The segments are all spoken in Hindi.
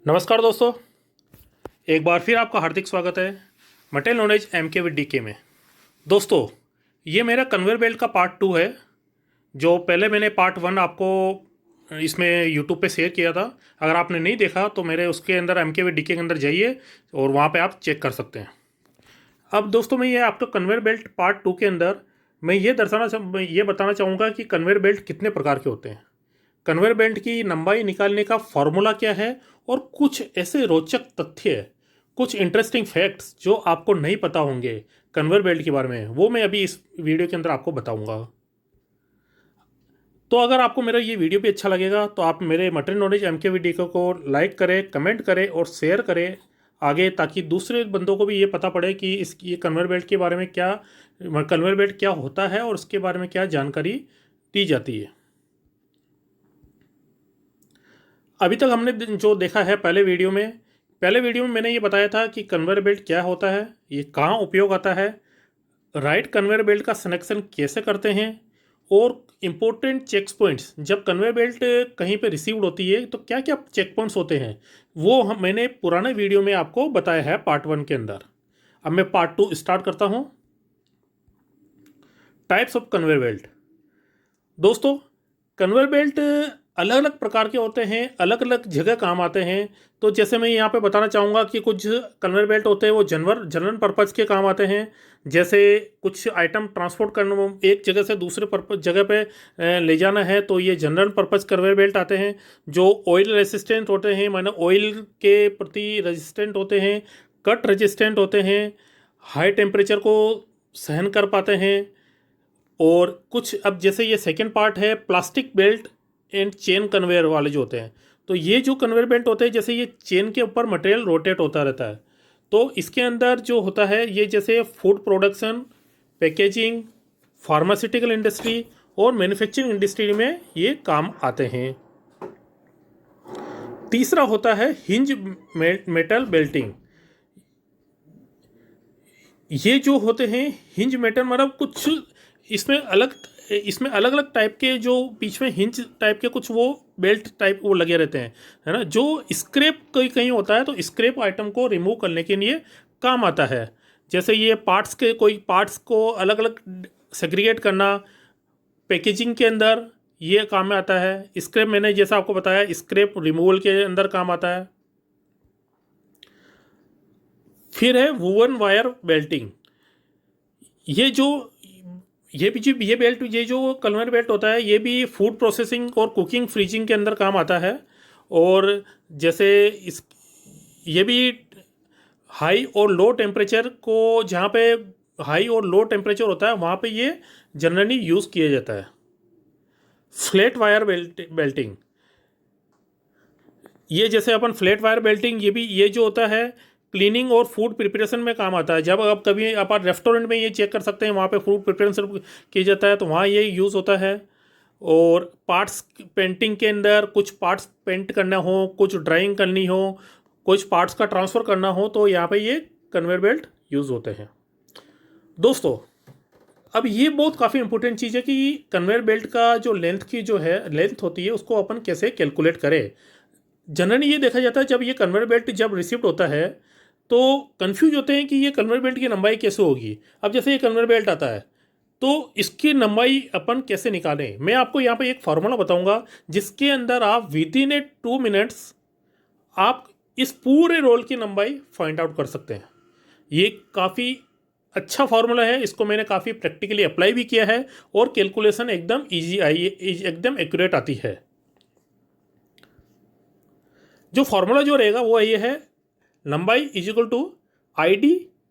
नमस्कार दोस्तों, एक बार फिर आपका हार्दिक स्वागत है material knowledge MK with DK में। दोस्तों, ये मेरा कन्वेयर बेल्ट का पार्ट 2 है। जो पहले मैंने पार्ट 1 आपको इसमें यूट्यूब पे शेयर किया था। अगर आपने नहीं देखा तो मेरे उसके अंदर MK विद DK के अंदर जाइए और वहाँ पे आप चेक कर सकते हैं। अब दोस्तों, मैं ये आपको कन्वेयर बेल्ट पार्ट 2 के अंदर मैं ये बताना चाहूँगा कि कन्वेयर बेल्ट कितने प्रकार के होते हैं, कन्वेयर बेल्ट की लंबाई निकालने का फॉर्मूला क्या है, और कुछ ऐसे रोचक तथ्य, कुछ इंटरेस्टिंग फैक्ट्स जो आपको नहीं पता होंगे कन्वेयर बेल्ट के बारे में, वो मैं अभी इस वीडियो के अंदर आपको बताऊंगा। तो अगर आपको मेरा ये वीडियो भी अच्छा लगेगा तो आप मेरे मटेरियल नॉलेज MK वीडियो को लाइक करें, कमेंट करें और शेयर करें आगे, ताकि दूसरे बंदों को भी ये पता पड़े कि ये कन्वेयर बेल्ट के बारे में कन्वेयर बेल्ट क्या होता है और उसके बारे में क्या जानकारी दी जाती है। अभी तक हमने जो देखा है पहले वीडियो में मैंने ये बताया था कि कन्वेयर बेल्ट क्या होता है, ये कहाँ उपयोग आता है, राइट कन्वेयर बेल्ट का सिलेक्शन कैसे करते हैं, और इम्पोर्टेंट चेक पॉइंट्स जब कन्वेयर बेल्ट कहीं पे रिसीव्ड होती है तो क्या क्या चेक पॉइंट्स होते हैं, वो मैंने पुराने वीडियो में आपको बताया है पार्ट 1 के अंदर। अब मैं पार्ट 2 स्टार्ट करता हूँ। Types of conveyor belt. दोस्तों, कन्वेयर बेल्ट अलग अलग प्रकार के होते हैं, अलग अलग जगह काम आते हैं। तो जैसे मैं यहाँ पे बताना चाहूँगा कि कुछ कन्वेयर बेल्ट होते हैं वो जनरल पर्पज़ के काम आते हैं। जैसे कुछ आइटम ट्रांसपोर्ट करना, एक जगह से दूसरे जगह पे ले जाना है, तो ये जनरल पर्पज़ कन्वेयर बेल्ट आते हैं। जो ऑयल रेसिस्टेंट होते हैं, माने ऑयल के प्रति रेजिस्टेंट होते हैं, कट रेजिस्टेंट होते हैं, हाई टेम्परेचर को सहन कर पाते हैं। और कुछ, अब जैसे ये सेकेंड पार्ट है plastic belt and chain conveyor वाले जो होते हैं, तो ये जो कन्वेयर बेल्ट होते हैं, जैसे ये चेन के ऊपर मटेरियल रोटेट होता रहता है, तो इसके अंदर जो होता है ये जैसे food production, packaging, pharmaceutical industry और मैन्युफैक्चरिंग इंडस्ट्री में ये काम आते हैं। तीसरा होता है हिंज मेटल बेल्टिंग। ये जो होते हैं हिंज मेटल, मतलब कुछ इसमें अलग अलग टाइप के, जो बीच में हिंज टाइप के कुछ वो बेल्ट टाइप वो लगे रहते हैं, है ना। जो स्क्रैप कहीं कहीं होता है, तो स्क्रैप आइटम को रिमूव करने के लिए काम आता है। जैसे ये कोई पार्ट्स को अलग अलग सेग्रीगेट करना, पैकेजिंग के अंदर ये काम में आता है। स्क्रैप, मैंने जैसा आपको बताया, स्क्रैप रिमूवल के अंदर काम आता है। फिर है वूवन वायर बेल्टिंग। ये जो ये बेल्ट, ये जो कन्वेयर बेल्ट होता है, ये भी फूड प्रोसेसिंग और कुकिंग फ्रीजिंग के अंदर काम आता है। और जैसे इस ये भी हाई और लो टेम्परेचर को, जहाँ पे हाई और लो टेम्परेचर होता है वहाँ पे ये जनरली यूज़ किया जाता है। फ्लैट वायर बेल्टिंग, ये जैसे अपन फ्लैट वायर बेल्टिंग, ये जो होता है क्लीनिंग और फूड प्रिपरेशन में काम आता है। जब आप कभी आप रेस्टोरेंट में ये चेक कर सकते हैं, वहाँ पे फूड प्रिपरेशन किया जाता है, तो वहाँ ये यूज़ होता है। और पार्ट्स पेंटिंग के अंदर कुछ पार्ट्स पेंट करना हो, कुछ ड्राइंग करनी हो, कुछ पार्ट्स का ट्रांसफ़र करना हो, तो यहाँ पे ये कन्वेयर बेल्ट यूज़ होते हैं। दोस्तों, अब ये बहुत काफ़ी इंपॉर्टेंट चीज़ है कि कन्वेयर बेल्ट का जो लेंथ होती है उसको अपन कैसे कैलकुलेट करें। जनरली ये देखा जाता है, जब ये कन्वेयर बेल्ट जब रिसीव्ड होता है तो कंफ्यूज होते हैं कि ये कन्वेयर बेल्ट की लंबाई कैसे होगी। अब जैसे ये कन्वेयर बेल्ट आता है तो इसकी लंबाई अपन कैसे निकालें, मैं आपको यहाँ पे एक फार्मूला बताऊंगा, जिसके अंदर आप विद इन 2 मिनट्स आप इस पूरे रोल की लंबाई फाइंड आउट कर सकते हैं। ये काफ़ी अच्छा फार्मूला है, इसको मैंने काफ़ी प्रैक्टिकली अप्लाई भी किया है और कैलकुलेशन एकदम ईजी आई, एकदम एक्यूरेट आती है। जो फार्मूला जो रहेगा वो ये है, लंबाई is equal to ID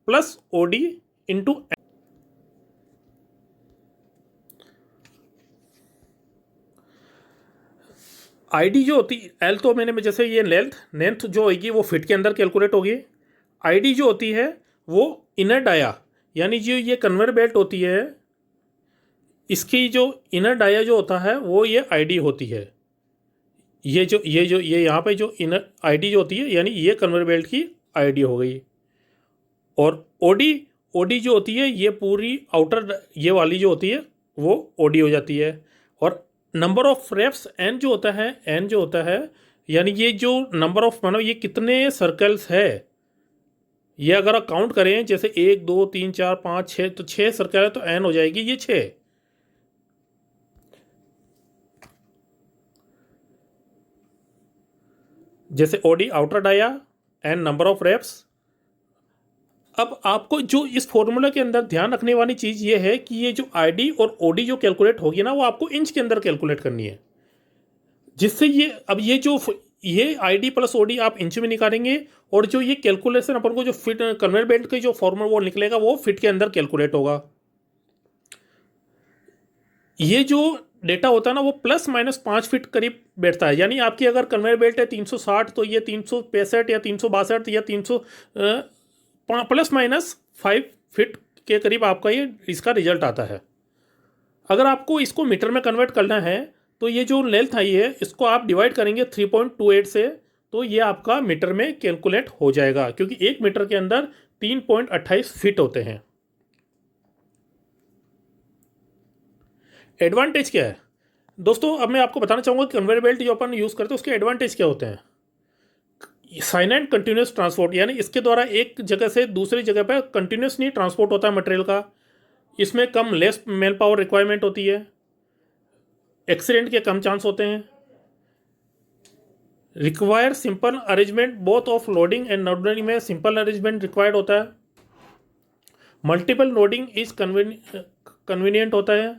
plus OD into ID जो होती है L, तो मैंने जैसे ये लेंथ जो होगी वो फिट के अंदर कैलकुलेट होगी। ID जो होती है वो इनर डाया, यानी जो ये कन्वेयर बेल्ट होती है, इसकी जो इनर डाया जो होता है वो ये ID होती है। ये यहाँ पे जो इनर ID जो होती है, यानी ये कन्वेयर बेल्ट की ID हो गई। और OD जो होती है, ये पूरी आउटर ये वाली जो होती है वो OD हो जाती है। और नंबर ऑफ रेप्स N जो होता है यानी ये जो नंबर ऑफ मतलब ये कितने सर्कल्स है, ये अगर आप काउंट करें जैसे 1 2 3 4 5 6, तो 6 सर्कल है तो n हो जाएगी ये 6। जैसे OD outer dia N number of reps. अब आपको जो इस फॉर्मूला के अंदर ध्यान रखने वाली चीज़ ये है कि ये जो आईडी और ओडी जो कैलकुलेट होगी ना, वो आपको इंच के अंदर कैलकुलेट करनी है, जिससे ये अब ये जो ये आईडी प्लस ओडी आप इंच में निकालेंगे, और जो ये कैलकुलेशन अपन को जो फिट कन्वेयर बेल्ट के जो फॉर्मूला वो निकलेगा वो फिट के अंदर कैलकुलेट होगा। ये जो डेटा होता है ना वो ±5 फीट करीब बैठता है। यानी आपकी अगर कन्वेयर बेल्ट है 360 तो ये 365 या 362 या 300 ±5 फीट के करीब आपका ये इसका रिजल्ट आता है। अगर आपको इसको मीटर में कन्वर्ट करना है तो ये जो लेंथ आई है इसको आप डिवाइड करेंगे 3.28 से, तो ये आपका मीटर में कैलकुलेट हो जाएगा, क्योंकि 1 मीटर के अंदर 3.28 फीट होते हैं। एडवांटेज क्या है दोस्तों, अब मैं आपको बताना चाहूँगा कि कन्वेयर बेल्ट जो अपन यूज़ करते हैं उसके एडवांटेज क्या होते हैं। साइलेंट कंटिन्यूस ट्रांसपोर्ट, यानी इसके द्वारा एक जगह से दूसरी जगह पर कंटिन्यूसली ट्रांसपोर्ट होता है मटेरियल का। इसमें कम लेस मैन पावर रिक्वायरमेंट होती है, एक्सीडेंट के कम चांस होते हैं। Require simple arrangement both of loading and unloading में सिंपल अरेंजमेंट रिक्वायर्ड होता है। मल्टीपल लोडिंग इज कन्वीनियंट होता है,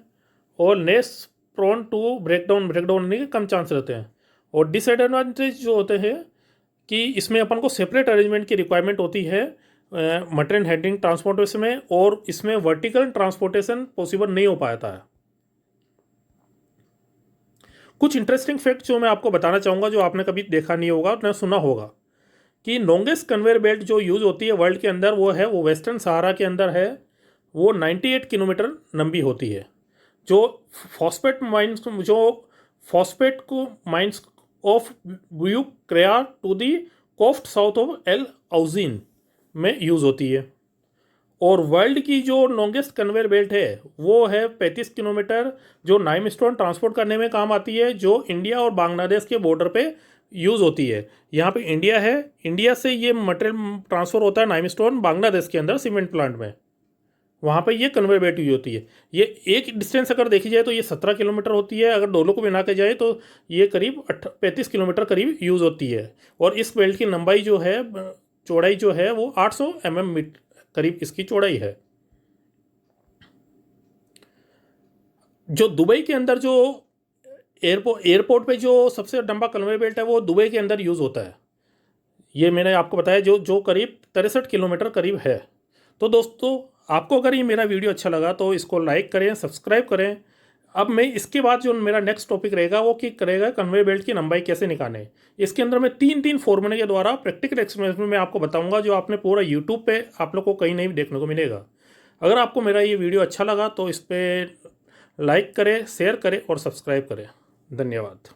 और लेस प्रोन टू ब्रेकडाउन के कम चांस रहते हैं। और डिसएडवांटेज जो होते हैं कि इसमें अपन को सेपरेट अरेंजमेंट की रिक्वायरमेंट होती है मटेरियल हैंडलिंग ट्रांसपोर्टेशन में, और इसमें वर्टिकल ट्रांसपोर्टेशन पॉसिबल नहीं हो पाता है। कुछ इंटरेस्टिंग फैक्ट जो मैं आपको बताना चाहूँगा, जो आपने कभी देखा नहीं होगा और न सुना होगा, कि लॉन्गेस्ट कन्वेयर बेल्ट जो यूज़ होती है वर्ल्ड के अंदर वो वेस्टर्न सहारा के अंदर है। वो 98 किलोमीटर लंबी होती है। जो फॉस्फेट को mines of Bou Craa to the coast south of El Aaiun में यूज़ होती है। और वर्ल्ड की जो लॉन्गेस्ट कन्वेयर बेल्ट है वो है 35 किलोमीटर, जो लाइमस्टोन ट्रांसपोर्ट करने में काम आती है, जो इंडिया और बांग्लादेश के बॉर्डर पे यूज़ होती है। यहाँ पे इंडिया है, इंडिया से ये मटेरियल ट्रांसफ़र होता है लाइमस्टोन बांग्लादेश के अंदर सीमेंट प्लांट में, वहाँ पे ये कन्वेयर बेल्ट यूज होती है। ये एक डिस्टेंस अगर देखी जाए तो ये 17 किलोमीटर होती है, अगर दोनों को मिला के जाए तो ये करीब 35 किलोमीटर करीब यूज़ होती है। और इस बेल्ट की लंबाई जो है, चौड़ाई जो है वो 800 mm करीब इसकी चौड़ाई है। जो दुबई के अंदर जो एयरपोर्ट पे जो सबसे लंबा कन्वेयर बेल्ट है वो दुबई के अंदर यूज़ होता है। ये मैंने आपको बताया जो करीब 63 किलोमीटर करीब है। तो दोस्तों, आपको अगर ये मेरा वीडियो अच्छा लगा तो इसको लाइक करें, सब्सक्राइब करें। अब मैं इसके बाद जो मेरा नेक्स्ट टॉपिक रहेगा वो कि करेगा कन्वेयर बेल्ट की लंबाई कैसे निकालें। इसके अंदर मैं 3 फॉर्मूले के द्वारा प्रैक्टिकल एक्सपीरियंस में आपको बताऊंगा, जो आपने पूरा यूट्यूब पे आप लोग को कहीं नहीं देखने को मिलेगा। अगर आपको मेरा ये वीडियो अच्छा लगा तो इस पर लाइक करें, शेयर करें और सब्सक्राइब करें। धन्यवाद।